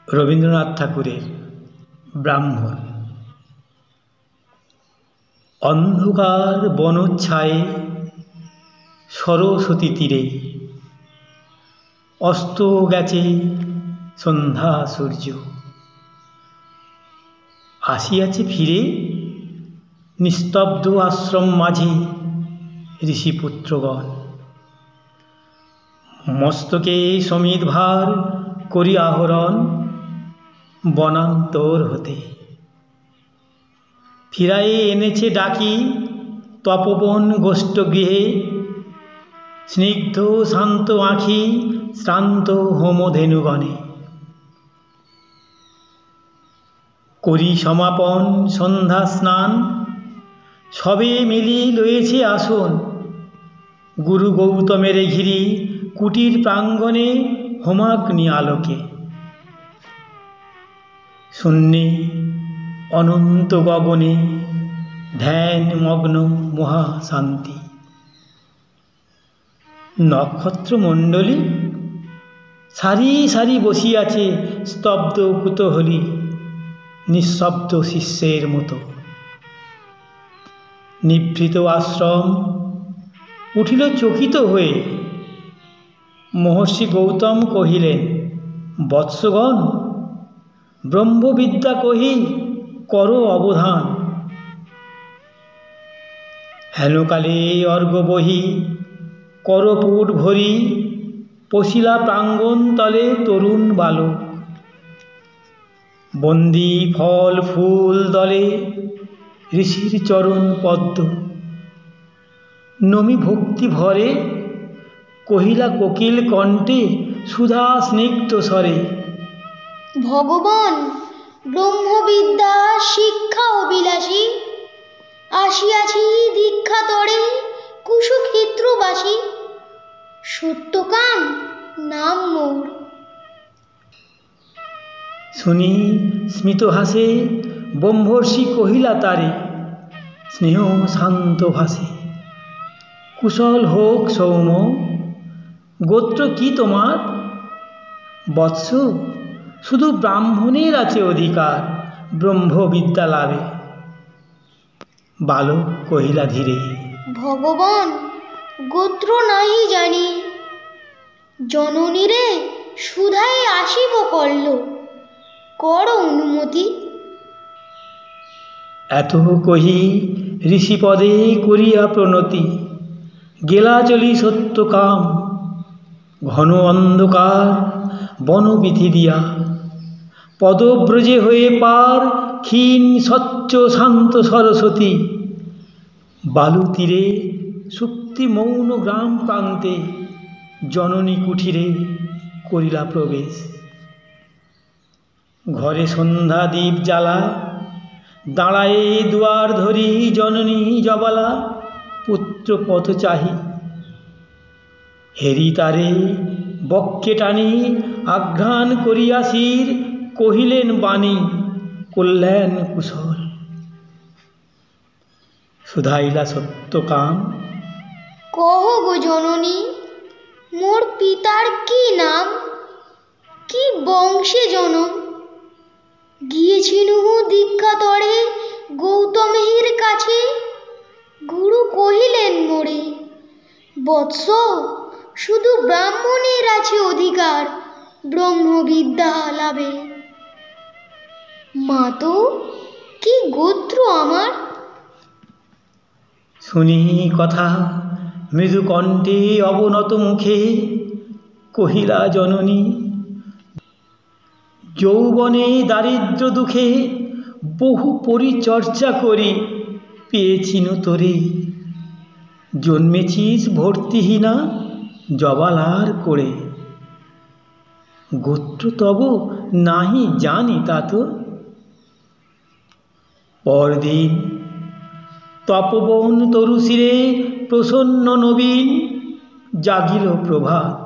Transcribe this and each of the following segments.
রবীন্দ্রনাথ ঠাকুরের ব্রাহ্মণ। অন্ধকার বনচ্ছায়ে সরস্বতী তীরে অস্ত গেছে সন্ধ্যা সূর্য, আসিয়াছে ফিরে নিস্তব্ধ আশ্রম মাঝে ঋষিপুত্রগণ। মস্তকে সমিধ ভার করি আহরণ বনান্তর হতে, ফিরায়ে এনেছে ডাকি তপবন গোষ্ঠগৃহে। স্নিগ্ধ শান্ত আঁখি শ্রান্ত হোমধেনুগণে, করি সমাপন সন্ধ্যা স্নান সবে মিলি লয়েছে আসন। গুরু গৌতমের ঘিরি কুটির প্রাঙ্গণে হোমাগ্নি আলোকে, শূন্যে অনন্ত গগনে ধ্যান মগ্ন মহাশান্তি। নক্ষত্রমণ্ডলী সারি সারি বসিয়াছে স্তব্ধ কুতূহলী নিঃশব্দ শিষ্যের মতো। নিভৃত আশ্রম উঠিল চকিত হয়ে, মহর্ষি গৌতম কহিলেন, বৎসগণ, ব্রহ্মবিদ্যা কহি করো অবধান। হেনকালে অর্ঘ্য বহি করপুট ভরি পশিলা প্রাঙ্গণ তলে তরুণ বালক। বন্দী ফল ফুল দলে ঋষির চরণ পদ্ম, নমি ভক্তি ভরে কহিলা কোকিল কণ্ঠে সুধা স্নিগ্ধ স্বরে, ভগবান ব্রহ্মবিদ্যা শিক্ষা অভিলাষী, আসিয়াছি দীক্ষা তরে কুশক্ষেত্রবাসী। সত্যকাম নাম মোর। শুনি স্মিত হাসে ব্রহ্মর্ষি কহিলা তারে, স্নেহ শান্ত ভাসে, কুশল হোক সৌম, গোত্র কি তোমার? বৎস, শুধু ব্রাহ্মণের আছে অধিকার ব্রহ্মবিদ্যা লাভে। বালক কহিলা ধীরে, ভগবান গোত্র নাহি জানি, জননীরে সুধায় আসিব কল্ল, কর অনুমতি। এত কহি ঋষিপদে করিয়া প্রণতি, গেলা চলি সত্যকাম ঘন অন্ধকার বনবিধি দিয়া। পদব্রজে হয়ে পার ক্ষীণ স্বচ্ছ শান্ত সরস্বতী, বালু তীরে সুপ্তি মৌন গ্রাম প্রান্তে জননী কুঠিরে করিলা প্রবেশ। ঘরে সন্ধ্যা দীপ জ্বালা দাঁড়ায়ে দুয়ার ধরি জননী জবালা পুত্র পথ চাহি। হেরি তারে বক্ষে টানি আঘ্রাণ করিয়া শির কহিলেন বাণী কল্যাণ কুশল। শুধাইলা সত্যকাম, কহ গো জননী, মোর পিতার কি নাম, কি বংশে জনম? গিয়েছিনু দীক্ষা তরে গৌতমের কাছে, গুরু কহিলেন মোরে, বৎস, শুধু ব্রাহ্মণের আছে অধিকার ব্রহ্মবিদ্যা লাভে। মাতো, কি গোত্র আমার? শুনি কথা মৃদু কণ্ঠে অবনত মুখে কহিলা জননী, যৌবনে দারিদ্র দুঃখে বহু পরিচর্যা করি পেয়েছিনু তোরে। জন্মেছিস ভর্তিহীনা জবালার করে, গোত্র তব নাহি জানি তা তো। পরদিন তপবন তরুশিরে প্রসন্ন নবীন জাগিল প্রভাত।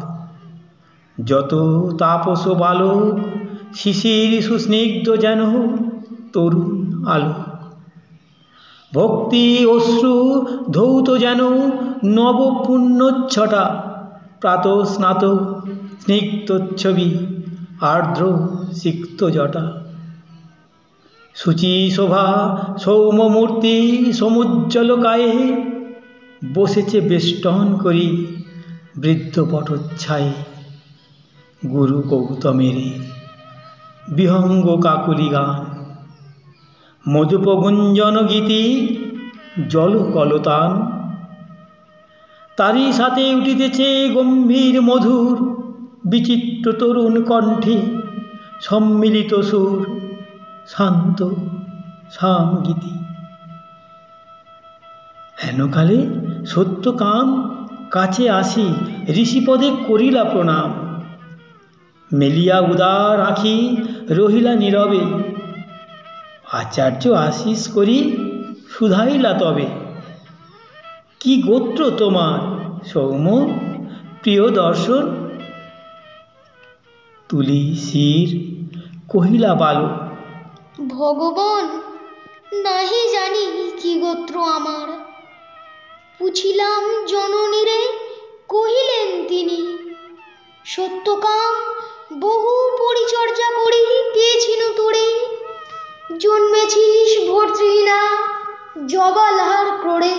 যত তাপস বালক শিশির সুস্নিগ্ধ যেন তরুণ আলোক। ভক্তি অশ্রু ধৌত যেন নব পুণ্যচ্ছটা, প্রাতঃ স্নাত স্নিগ্ধচ্ছবি আর্দ্র সিক্ত জটা। শুচি শোভা সৌম্যমূর্তি সমুজ্জ্বল কায়ে, বসেছে বেষ্টন করি বৃদ্ধ বটচ্ছায়ে। গুরু গৌতমের বিহঙ্গ কাকুলি গান, মধুপগুঞ্জন গীতি জল কলতান। তারই সাথে উঠিতেছে গম্ভীর মধুর বিচিত্র তরুণ কণ্ঠে সম্মিলিত সুর, শান্ত সামগীতি। হেনকালে সত্যকাম কাছে আসি ঋষিপদে করিলা প্রণাম। মেলিয়া উদার আঁখি রহিলা নীরবে, আচার্য আশিস করি শুধাইলা তবে। কি গোত্র তোমার সৌম্য প্রিয় দর্শন? তুলি শির কহিলা বালক, ভগবান, নাহি জানি কি গোত্র আমার। পুছিলাম জননীরে, কহিলেন তিনি, সত্যকাম বহু পরিচর্যা করি পেয়েছিনু তোরে। জন্মেছিস ভর্তৃহীনা জবালহার ক্রোড়ে,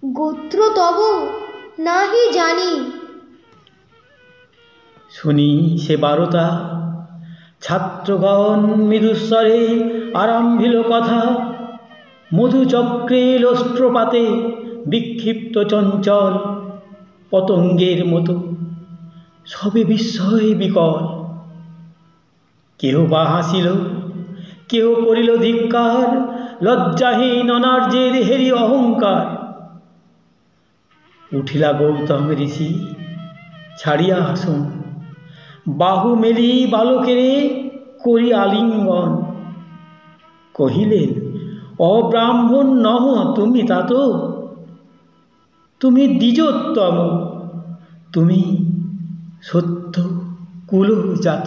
গোত্র তব নাহি জানি। শুনি সে বারতা, ছাত্রগণ মৃদুস্বরে আরম্ভিল কথা। মধুচক্রে লস্ত্রপাতে বিক্ষিপ্ত চঞ্চল পতঙ্গের মতো সবে বিস্ময় বিকল। কেহ বা হাসিল, কেহ করিল ধিক্কার, লজ্জাহীন অনার্যের হেরি অহংকার। উঠিলা গৌতম ঋষি ছাড়িয়া আসন, বাহু মেলি বালকেরে করি আলিঙ্গন। কহিলেন, অব্রাহ্মণ নহ তুমি তাত, তুমি দ্বিজোত্তম, তুমি সত্য কুলজাত।